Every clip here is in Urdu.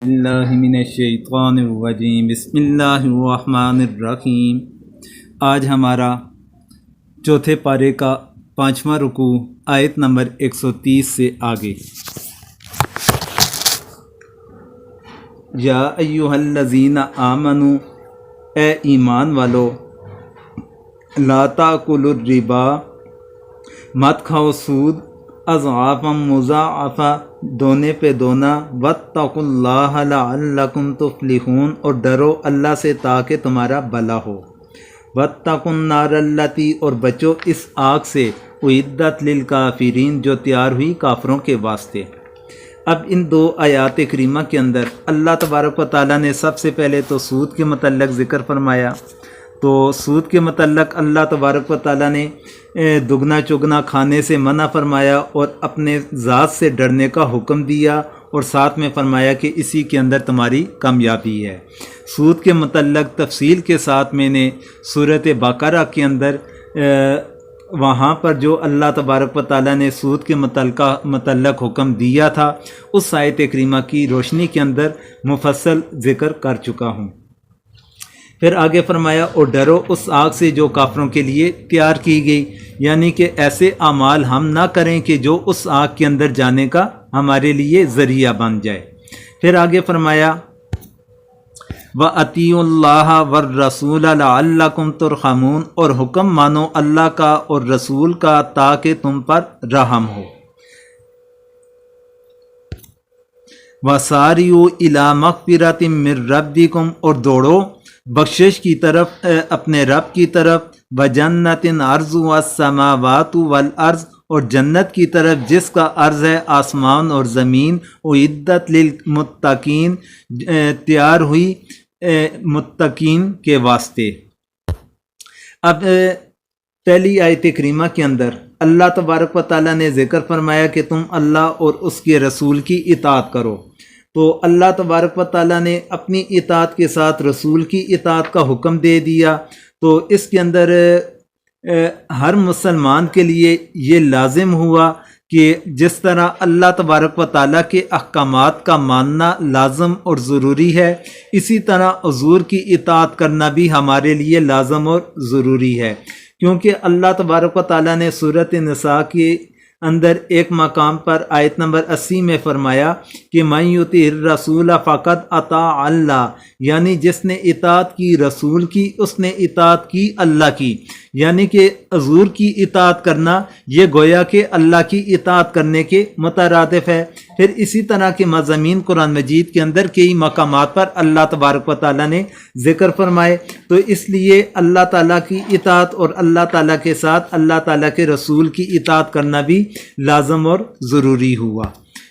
اللہ من الشیطان الرجیم بسم اللہ الرحمن الرحیم۔ آج ہمارا چوتھے پارے کا 5واں رکوع آیت نمبر 130 سے آگے۔ یا ایھا الذین آمنوا، اے ایمان والو، لا تاکلوا الربا، مت کھاؤ سود، اضعافا مضاعفا، دونے پہ دونا، واتقوا اللہ لعلکم تفلحون، اور ڈرو اللہ سے تاکہ تمہارا بھلا ہو۔ واتقوا النار التی، اور بچو اس آگ سے، اعدت للکافرین، جو تیار ہوئی کافروں کے واسطے۔ اب ان دو آیات کریمہ کے اندر اللہ تبارک و تعالیٰ نے سب سے پہلے تو سود کے متعلق ذکر فرمایا۔ تو سود کے متعلق اللہ تبارک و تعالیٰ نے دگنا چگنا کھانے سے منع فرمایا اور اپنے ذات سے ڈرنے کا حکم دیا، اور ساتھ میں فرمایا کہ اسی کے اندر تمہاری کامیابی ہے۔ سود کے متعلق تفصیل کے ساتھ میں نے سورۃ بقرہ کے اندر وہاں پر جو اللہ تبارک و تعالیٰ نے سود کے متعلق حکم دیا تھا، اس آیت کریمہ کی روشنی کے اندر مفصل ذکر کر چکا ہوں۔ پھر آگے فرمایا، اور ڈرو اس آگ سے جو کافروں کے لیے تیار کی گئی، یعنی کہ ایسے اعمال ہم نہ کریں کہ جو اس آگ کے اندر جانے کا ہمارے لیے ذریعہ بن جائے۔ پھر آگے فرمایا، وَأَطِیعُوا اللَّهَ وَالرَّسُولَ لَعَلَّکُمْ تُرْحَمُونَ، اور حکم مانو اللہ کا اور رسول کا تاکہ تم پر رحم ہو۔ وَسَارِعُوا إِلَىٰ مَغْفِرَةٍ مِّن رَّبِّکُمْ، اور دوڑو بخشش کی طرف اپنے رب کی طرف، وَجَنَّةٍ عَرْضُهَا السَّمَاوَاتُ وَالْأَرْضُ، اور جنت کی طرف جس کا عرض ہے آسمان اور زمین، اعدت للمتقین، تیار ہوئی متقین کے واسطے۔ اب پہلی آیت کریمہ کے اندر اللہ تبارک و تعالیٰ نے ذکر فرمایا کہ تم اللہ اور اس کے رسول کی اطاعت کرو۔ تو اللہ تبارک و تعالیٰ نے اپنی اطاعت کے ساتھ رسول کی اطاعت کا حکم دے دیا۔ تو اس کے اندر ہر مسلمان کے لیے یہ لازم ہوا کہ جس طرح اللہ تبارک و تعالیٰ کے احکامات کا ماننا لازم اور ضروری ہے، اسی طرح حضور کی اطاعت کرنا بھی ہمارے لیے لازم اور ضروری ہے، کیونکہ اللہ تبارک و تعالیٰ نے سورۃ نساء کے اندر ایک مقام پر آیت نمبر 80 میں فرمایا کہ مَن یُطِعِ الرَّسُولَ فَقَدْ اَطَاعَ اللَّهَ، یعنی جس نے اطاعت کی رسول کی، اس نے اطاعت کی اللہ کی، یعنی کہ حضور کی اطاعت کرنا یہ گویا کہ اللہ کی اطاعت کرنے کے مترادف ہے۔ پھر اسی طرح کے مضامین قرآن مجید کے اندر کئی مقامات پر اللہ تبارک و تعالیٰ نے ذکر فرمائے۔ تو اس لیے اللہ تعالیٰ کی اطاعت اور اللہ تعالیٰ کے ساتھ اللہ تعالیٰ کے رسول کی اطاعت کرنا بھی لازم اور ضروری ہوا۔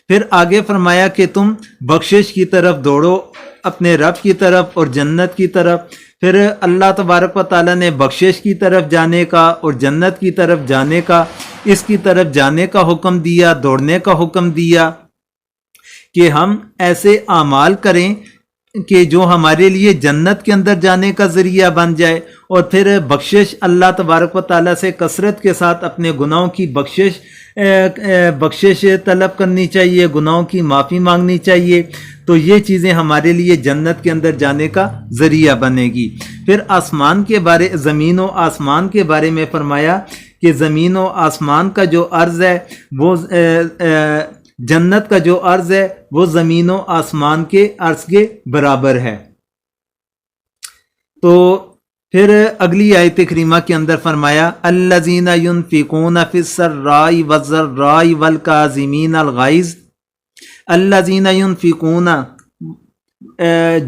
پھر آگے فرمایا کہ تم بخشش کی طرف دوڑو، اپنے رب کی طرف اور جنت کی طرف۔ پھر اللہ تبارک و تعالیٰ نے بخشش کی طرف جانے کا اور جنت کی طرف جانے کا، اس کی طرف جانے کا حکم دیا، دوڑنے کا حکم دیا کہ ہم ایسے اعمال کریں کہ جو ہمارے لیے جنت کے اندر جانے کا ذریعہ بن جائے، اور پھر بخشش اللہ تبارک و تعالیٰ سے کثرت کے ساتھ اپنے گناہوں کی بخشش طلب کرنی چاہیے، گناہوں کی معافی مانگنی چاہیے۔ تو یہ چیزیں ہمارے لیے جنت کے اندر جانے کا ذریعہ بنے گی۔ پھر زمین و آسمان کے بارے میں فرمایا کہ زمین و آسمان کا جو عرض ہے وہ جنت کا جو عرض ہے وہ زمین و آسمان کے عرض کے برابر ہے۔ تو پھر اگلی آیت کریمہ کے اندر فرمایا، الذین ینفقون فی السراء والضراء والکاظمین الغیظ، الذین ینفقون،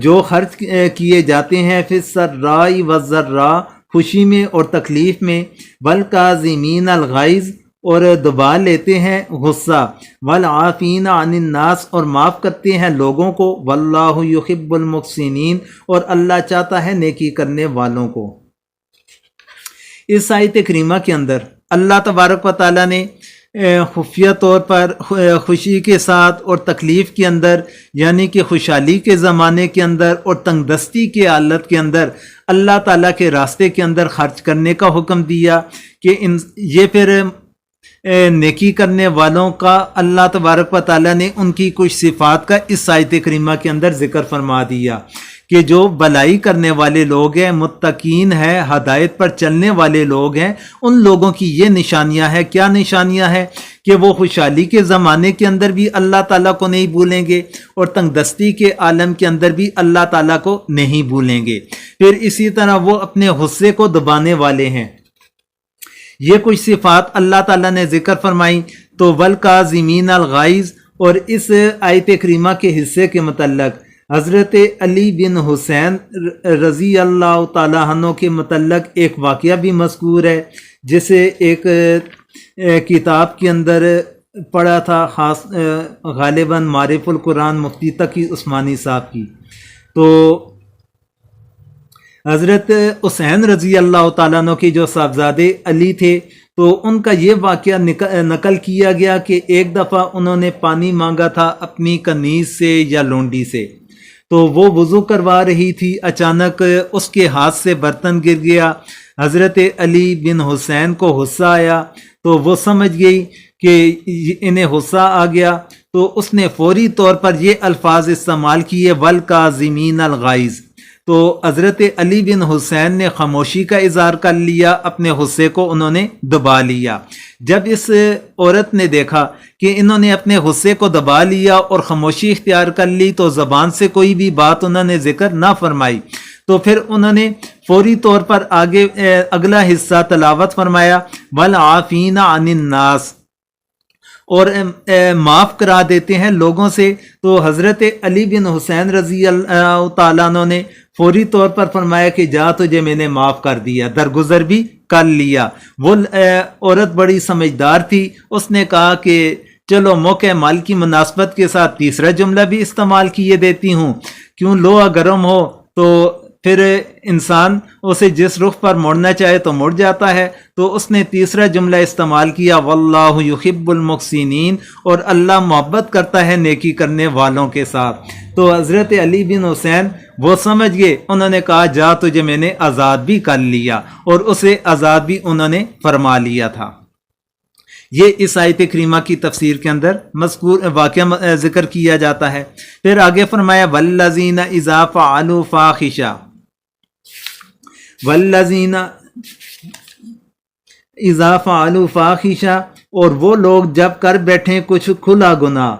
جو خرچ کیے جاتے ہیں، فی السراء والضراء، خوشی میں اور تکلیف میں، والکاظمین الغیظ، اور دبا لیتے ہیں غصہ، والعافین عن الناس، اور معاف کرتے ہیں لوگوں کو، واللہ یحب المحسنین، اور اللہ چاہتا ہے نیکی کرنے والوں کو۔ اس آیت کریمہ کے اندر اللہ تبارک و تعالیٰ نے خفیہ طور پر خوشی کے ساتھ اور تکلیف کے اندر، یعنی کہ خوشحالی کے زمانے کے اندر اور تنگ دستی کے حالت کے اندر اللہ تعالیٰ کے راستے کے اندر خرچ کرنے کا حکم دیا کہ یہ پھر نیکی کرنے والوں کا اللہ تبارک و تعالیٰ نے ان کی کچھ صفات کا اس آیت کریمہ کے اندر ذکر فرما دیا کہ جو بلائی کرنے والے لوگ ہیں، متقین ہیں، ہدایت پر چلنے والے لوگ ہیں، ان لوگوں کی یہ نشانیاں ہیں۔ کیا نشانیاں ہیں؟ کہ وہ خوشحالی کے زمانے کے اندر بھی اللہ تعالیٰ کو نہیں بھولیں گے، اور تنگ دستی کے عالم کے اندر بھی اللہ تعالیٰ کو نہیں بھولیں گے۔ پھر اسی طرح وہ اپنے غصے کو دبانے والے ہیں۔ یہ کچھ صفات اللہ تعالیٰ نے ذکر فرمائی۔ تو والکاظمین الغیظ، اور اس آیت کریمہ کے حصے کے متعلق حضرت علی بن حسین رضی اللہ تعالیٰ عنہ کے متعلق ایک واقعہ بھی مذکور ہے، جسے ایک کتاب کے اندر پڑھا تھا، خاص غالباً معرف القرآن مفتی تقی عثمانی صاحب کی۔ تو حضرت حسین رضی اللہ تعالیٰ عنہ کے جو صاحبزادے علی تھے، تو ان کا یہ واقعہ نقل کیا گیا کہ ایک دفعہ انہوں نے پانی مانگا تھا اپنی کنیز سے یا لونڈی سے، تو وہ وضو کروا رہی تھی، اچانک اس کے ہاتھ سے برتن گر گیا۔ حضرت علی بن حسین کو غصہ آیا، تو وہ سمجھ گئی کہ انہیں غصہ آ گیا، تو اس نے فوری طور پر یہ الفاظ استعمال کیے، والکاظمین الغیظ۔ تو حضرت علی بن حسین نے خاموشی کا اظہار کر لیا، اپنے غصے کو انہوں نے دبا لیا۔ جب اس عورت نے دیکھا کہ انہوں نے اپنے غصے کو دبا لیا اور خاموشی اختیار کر لی، تو زبان سے کوئی بھی بات انہوں نے ذکر نہ فرمائی، تو پھر انہوں نے فوری طور پر آگے اگلا حصہ تلاوت فرمایا، والعافین عن الناس، اور معاف کرا دیتے ہیں لوگوں سے۔ تو حضرت علی بن حسین رضی اللہ تعالیٰ عنہ نے فوری طور پر فرمایا کہ جا، تجھے میں نے معاف کر دیا، درگزر بھی کر لیا۔ وہ عورت بڑی سمجھدار تھی، اس نے کہا کہ چلو موقع مال کی مناسبت کے ساتھ تیسرا جملہ بھی استعمال کیے دیتی ہوں، کیوں لوہا گرم ہو تو پھر انسان اسے جس رخ پر موڑنا چاہے تو مڑ جاتا ہے۔ تو اس نے تیسرا جملہ استعمال کیا، واللہ یحب المحسنین، اور اللہ محبت کرتا ہے نیکی کرنے والوں کے ساتھ۔ تو حضرت علی بن حسین وہ سمجھ گئے، انہوں نے کہا جا، تجھے میں نے آزاد بھی کر لیا، اور اسے آزاد بھی انہوں نے فرما لیا تھا۔ یہ اس آیت کریمہ کی تفسیر کے اندر مذکور واقعہ ذکر کیا جاتا ہے۔ پھر آگے فرمایا، والذین اذا فعلوا فاحشہ، والذین اذا فعلوا فاحشہ، اور وہ لوگ جب کر بیٹھیں کچھ کھلا گناہ،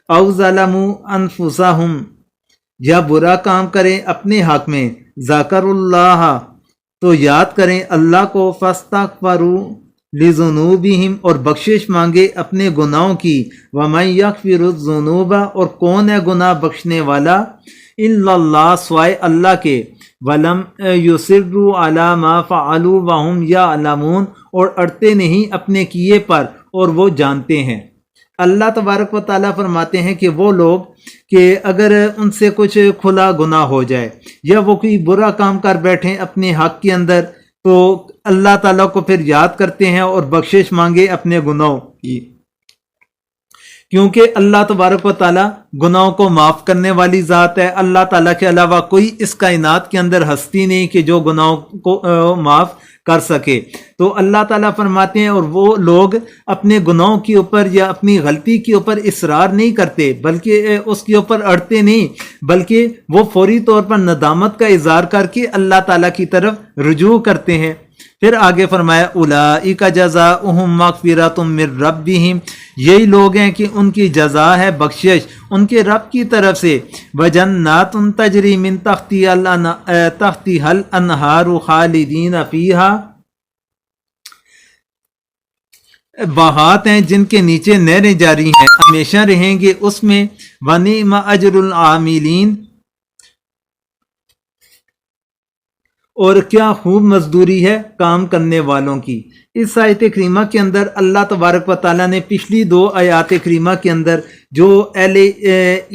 او ظلموا انفسہم، یا برا کام کریں اپنے حق میں، ذکروا اللہ، تو یاد کریں اللہ کو، فاستغفروا لذنوبہم، اور بخشش مانگے اپنے گناہوں کی، ومن یغفر الذنوب، اور کون ہے گناہ بخشنے والا، الا اللہ، سوائے اللہ کے، ولم یصروا علی ما فعلوا وہم یعلمون، اور اڑتے نہیں اپنے کیے پر اور وہ جانتے ہیں۔ اللہ تبارک و تعالیٰ فرماتے ہیں کہ وہ لوگ کہ اگر ان سے کچھ کھلا گناہ ہو جائے یا وہ کوئی برا کام کر بیٹھیں اپنے حق کے اندر، تو اللہ تعالیٰ کو پھر یاد کرتے ہیں اور بخشش مانگے اپنے گناہوں کی، کیونکہ اللہ تبارک و تعالیٰ گناہوں کو معاف کرنے والی ذات ہے۔ اللہ تعالیٰ کے علاوہ کوئی اس کائنات کے اندر ہستی نہیں کہ جو گناہوں کو معاف کر سکے۔ تو اللہ تعالیٰ فرماتے ہیں، اور وہ لوگ اپنے گناہوں کے اوپر یا اپنی غلطی کے اوپر اصرار نہیں کرتے، بلکہ اس کے اوپر اڑتے نہیں، بلکہ وہ فوری طور پر ندامت کا اظہار کر کے اللہ تعالیٰ کی طرف رجوع کرتے ہیں۔ پھر آگے فرمایا، اولئک جزاؤہم مغفرۃ من ربہم، یہی لوگ ہیں کہ ان کی جزا ہے بخشش ان کے رب کی طرف سے، وجنات تجری من تحتها الانہار خالدین فیہا، باغات ہیں جن کے نیچے نہریں جاری ہیں، ہمیشہ رہیں گے اس میں، ونعم اجر العاملین، اور کیا خوب مزدوری ہے کام کرنے والوں کی۔ اس آیت کریمہ کے اندر اللہ تبارک و تعالیٰ نے پچھلی دو آیات کریمہ کے اندر جو اہل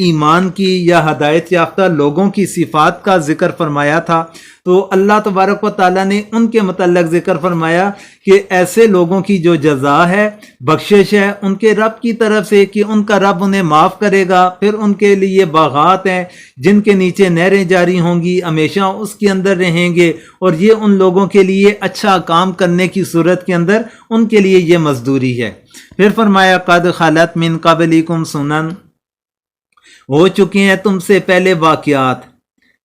ایمان کی یا ہدایت یافتہ لوگوں کی صفات کا ذکر فرمایا تھا، تو اللہ تبارک و تعالیٰ نے ان کے متعلق ذکر فرمایا کہ ایسے لوگوں کی جو جزا ہے بخشش ہے ان کے رب کی طرف سے، کہ ان کا رب انہیں معاف کرے گا، پھر ان کے لیے باغات ہیں جن کے نیچے نہریں جاری ہوں گی، ہمیشہ اس کے اندر رہیں گے، اور یہ ان لوگوں کے لیے اچھا کام کرنے کی صورت کے اندر ان کے لیے یہ مزدوری ہے۔ پھر فرمایا قد خلت من قبلکم سنن، ہو چکے ہیں تم سے پہلے واقعات،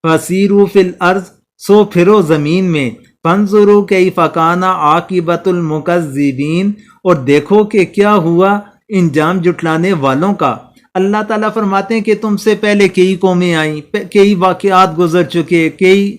فسیروا فی الارض، سو پھرو زمین میں، فانظروا کیف کان عاقبۃ المکذبین، اور دیکھو کہ کیا ہوا انجام جھٹلانے والوں کا۔ اللہ تعالیٰ فرماتے ہیں کہ تم سے پہلے کئی قومیں آئیں، کئی واقعات گزر چکے، کئی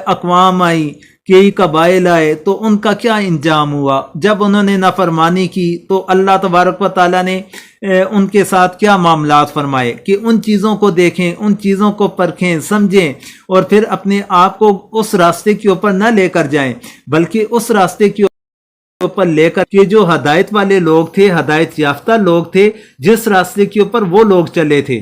اقوام آئیں، کئی قبائل آئے، تو ان کا کیا انجام ہوا؟ جب انہوں نے نافرمانی کی تو اللہ تبارک و تعالیٰ نے ان کے ساتھ کیا معاملات فرمائے کہ ان چیزوں کو دیکھیں، ان چیزوں کو پرکھیں، سمجھیں، اور پھر اپنے آپ کو اس راستے کے اوپر نہ لے کر جائیں، بلکہ اس راستے کے اوپر لے کر کہ جو ہدایت والے لوگ تھے، ہدایت یافتہ لوگ تھے، جس راستے کے اوپر وہ لوگ چلے تھے۔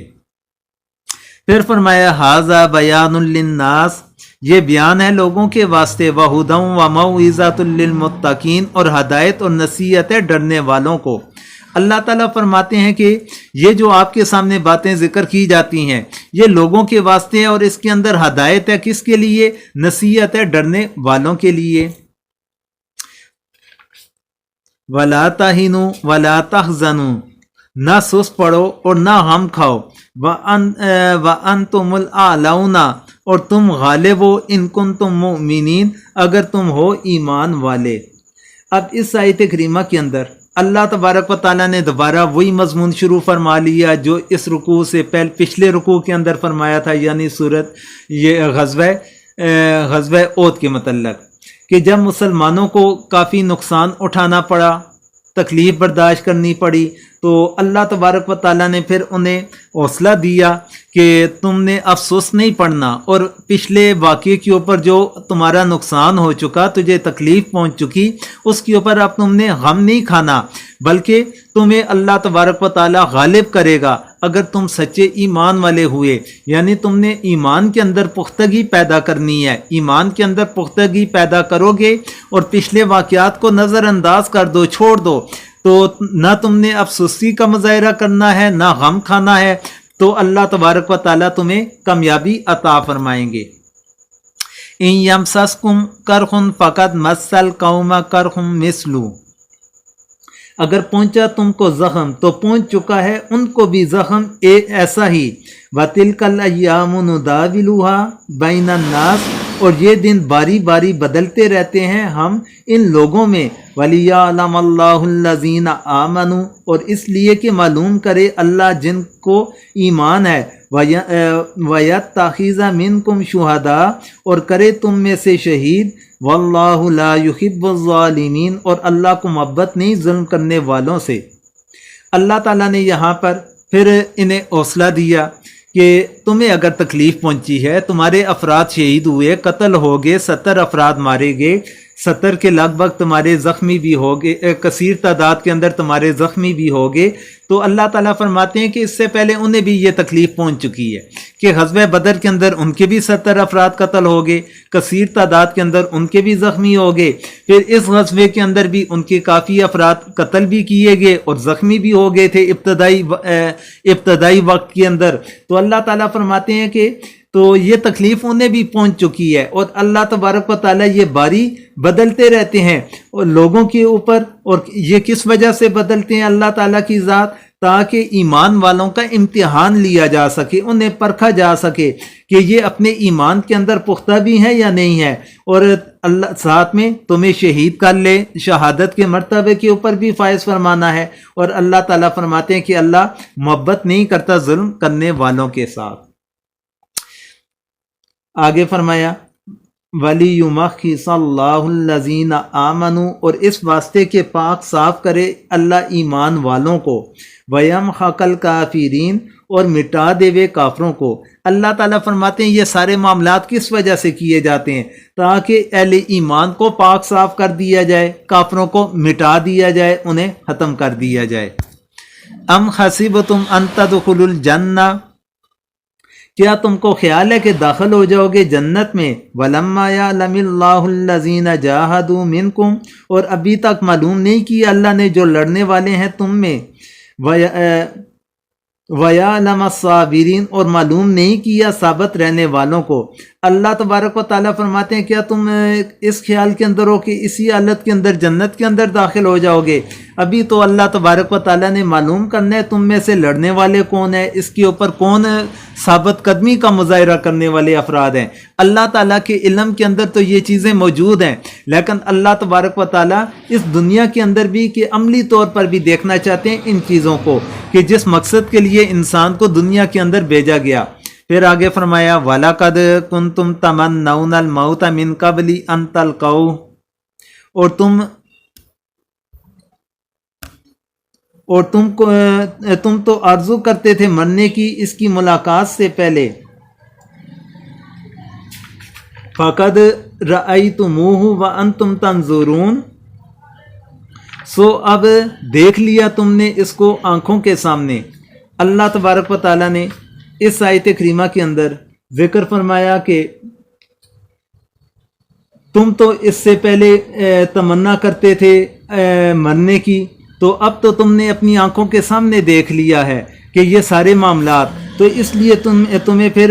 پھر فرمایا ھذا بیان للناس، یہ بیان ہے لوگوں کے واسطے، وہدی وموعظۃ للمتقین، اور ہدایت اور نصیحت ہے ڈرنے والوں کو۔ اللہ تعالیٰ فرماتے ہیں کہ یہ جو آپ کے سامنے باتیں ذکر کی جاتی ہیں یہ لوگوں کے واسطے ہے، اور اس کے اندر ہدایت ہے کس کے لیے؟ نصیحت ہے ڈرنے والوں کے لیے۔ وَلَا تَهِنُوا وَلَا تَحْزَنُوا، نہ سست پڑو اور نہ غم کھاؤ، وَأَنْتُمُ الْأَعْلَوْنَ، اور تم غالب ہو، ان کنتم مؤمنین، اگر تم ہو ایمان والے۔ اب اس آیت کریمہ کے اندر اللہ تبارک و تعالیٰ نے دوبارہ وہی مضمون شروع فرما لیا جو اس رکوع سے پچھلے رکوع کے اندر فرمایا تھا، یعنی سورت یہ غزوہ احد کے متعلق، کہ جب مسلمانوں کو کافی نقصان اٹھانا پڑا، تکلیف برداشت کرنی پڑی، تو اللہ تبارک و تعالیٰ نے پھر انہیں حوصلہ دیا کہ تم نے افسوس نہیں پڑنا، اور پچھلے واقعے کے اوپر جو تمہارا نقصان ہو چکا، تجھے تکلیف پہنچ چکی، اس کے اوپر اب تم نے غم نہیں کھانا، بلکہ تمہیں اللہ تبارک و تعالیٰ غالب کرے گا اگر تم سچے ایمان والے ہوئے۔ یعنی تم نے ایمان کے اندر پختگی پیدا کرنی ہے، ایمان کے اندر پختگی پیدا کرو گے اور پچھلے واقعات کو نظر انداز کر دو، چھوڑ دو، تو نہ تم نے افسوسی کا مظاہرہ کرنا ہے، نہ غم کھانا ہے، تو اللہ تبارک و تعالیٰ تمہیں کامیابی عطا فرمائیں گے۔ ان یمسسکم کرخ فقد مس القوم کرخ مثلہ، اگر پہنچا تم کو زخم تو پہنچ چکا ہے ان کو بھی زخم ایسا ہی۔ وَتِلْكَ الْأَيَّامُ نُدَاوِلُهَا بَيْنَ النَّاسِ، اور یہ دن باری باری بدلتے رہتے ہیں ہم ان لوگوں میں۔ وَلِيَعْلَمَ اللَّهُ الَّذِينَ آمَنُوا، اور اس لیے کہ معلوم کرے اللہ جن کو ایمان ہے، وَيَتَّخِذَ مِنْكُمْ شُهَدَاءَ، اور کرے تم میں سے شہید، وَاللَّهُ لَا يُحِبُّ الظَّالِمِينَ، اور اللہ کو محبت نہیں ظلم کرنے والوں سے۔ اللہ تعالیٰ نے یہاں پر پھر انہیں حوصلہ دیا کہ تمہیں اگر تکلیف پہنچی ہے، تمہارے افراد شہید ہوئے، قتل ہو گئے، 70 افراد مارے گئے، 70 کے لگ بھگ تمہارے زخمی بھی ہو گئے، کثیر تعداد کے اندر تمہارے زخمی بھی ہو گئے، تو اللہ تعالیٰ فرماتے ہیں کہ اس سے پہلے انہیں بھی یہ تکلیف پہنچ چکی ہے کہ غزوہ بدر کے اندر ان کے بھی 70 افراد قتل ہو گئے، کثیر تعداد کے اندر ان کے بھی زخمی ہو گئے، پھر اس غزوے کے اندر بھی ان کے کافی افراد قتل بھی کیے گئے اور زخمی بھی ہو گئے تھے ابتدائی وقت کے اندر۔ تو اللہ تعالیٰ فرماتے ہیں کہ تو یہ تکلیف انہیں بھی پہنچ چکی ہے، اور اللہ تبارک و تعالیٰ یہ باری بدلتے رہتے ہیں اور لوگوں کے اوپر، اور یہ کس وجہ سے بدلتے ہیں اللہ تعالیٰ کی ذات؟ تاکہ ایمان والوں کا امتحان لیا جا سکے، انہیں پرکھا جا سکے کہ یہ اپنے ایمان کے اندر پختہ بھی ہیں یا نہیں ہے، اور اللہ ساتھ میں تمہیں شہید کر لے، شہادت کے مرتبے کے اوپر بھی فائز فرمانا ہے، اور اللہ تعالیٰ فرماتے ہیں کہ اللہ محبت نہیں کرتا ظلم کرنے والوں کے ساتھ۔ آگے فرمایا وَلِيُمَحِّصَ اللَّهُ الَّذِينَ آمَنُوا، اور اس واسطے کہ پاک صاف کرے اللہ ایمان والوں کو، وَيَمْحَقَ الْكَافِرِينَ، اور مٹا دے وے کافروں کو۔ اللہ تعالیٰ فرماتے ہیں یہ سارے معاملات کس وجہ سے کیے جاتے ہیں؟ تاکہ اہل ایمان کو پاک صاف کر دیا جائے، کافروں کو مٹا دیا جائے، انہیں ختم کر دیا جائے۔ ام حسبتم ان تدخلوا الجنہ، کیا تم کو خیال ہے کہ داخل ہو جاؤ گے جنت میں؟ وَلَمَّا يَعْلَمِ اللَّهُ الَّذِينَ جَاهَدُوا مِنْكُمْ، اور ابھی تک معلوم نہیں کیا اللہ نے جو لڑنے والے ہیں تم میں، وَيَعْلَمَ الصَّابِرِينَ، اور معلوم نہیں کیا ثابت رہنے والوں کو۔ اللہ تبارک و تعالیٰ فرماتے ہیں کیا تم اس خیال کے اندر ہو کہ اسی حالت کے اندر جنت کے اندر داخل ہو جاؤ گے؟ ابھی تو اللہ تبارک و تعالیٰ نے معلوم کرنا ہے تم میں سے لڑنے والے کون ہیں، اس کے اوپر کون ثابت قدمی کا مظاہرہ کرنے والے افراد ہیں۔ اللہ تعالیٰ کے علم کے اندر تو یہ چیزیں موجود ہیں، لیکن اللہ تبارک و تعالیٰ اس دنیا کے اندر بھی کہ عملی طور پر بھی دیکھنا چاہتے ہیں ان چیزوں کو کہ جس مقصد کے لیے انسان کو دنیا کے اندر بھیجا گیا۔ پھر آگے فرمایا وَلَقَدْ كُنْتُمْ تَمَنَّوْنَ الْمَوْتَ مِنْ قَبْلِ أَنْ تَلْقَوْهُ، اور تم تو آرزو کرتے تھے مرنے کی اس کی ملاقات سے پہلے۔ فَقَدْ رَأَيْتُمُوهُ وَأَنْتُمْ تَنْظُرُونَ، سو اب دیکھ لیا تم نے اس کو آنکھوں کے سامنے۔ اللہ تبارک و تعالیٰ نے اس آیت کریمہ کے اندر ذکر فرمایا کہ تم تو اس سے پہلے تمنا کرتے تھے مرنے کی، تو اب تو تم نے اپنی آنکھوں کے سامنے دیکھ لیا ہے کہ یہ سارے معاملات، تو اس لیے تمہیں پھر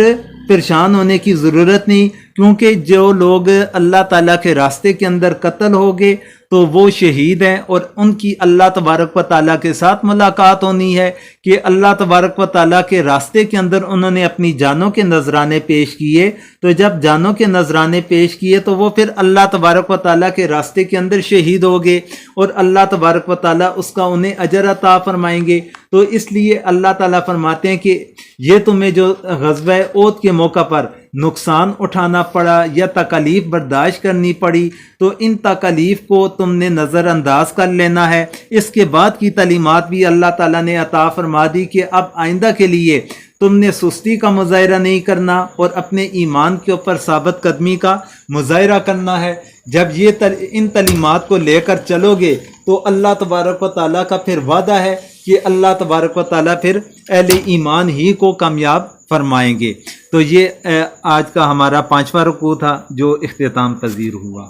پریشان ہونے کی ضرورت نہیں، کیونکہ جو لوگ اللہ تعالیٰ کے راستے کے اندر قتل ہو گئے تو وہ شہید ہیں، اور ان کی اللہ تبارک و تعالیٰ کے ساتھ ملاقات ہونی ہے کہ اللہ تبارک و تعالیٰ کے راستے کے اندر انہوں نے اپنی جانوں کے نذرانے پیش کیے، تو جب جانوں کے نذرانے پیش کیے تو وہ پھر اللہ تبارک و تعالیٰ کے راستے کے اندر شہید ہو گئے، اور اللہ تبارک و تعالیٰ اس کا انہیں اجر عطا فرمائیں گے۔ تو اس لیے اللہ تعالیٰ فرماتے ہیں کہ یہ تمہیں جو غزوہ احد کے موقع پر نقصان اٹھانا پڑا یا تکالیف برداشت کرنی پڑی، تو ان تکالیف کو تم نے نظر انداز کر لینا ہے۔ اس کے بعد کی تعلیمات بھی اللہ تعالیٰ نے عطا فرما دی کہ اب آئندہ کے لیے تم نے سستی کا مظاہرہ نہیں کرنا اور اپنے ایمان کے اوپر ثابت قدمی کا مظاہرہ کرنا ہے۔ جب یہ ان تعلیمات کو لے کر چلو گے تو اللہ تبارک و تعالیٰ کا پھر وعدہ ہے کہ اللہ تبارک و تعالیٰ پھر اہل ایمان ہی کو کامیاب فرمائیں گے۔ تو یہ آج کا ہمارا 5واں رکوع تھا جو اختتام پذیر ہوا۔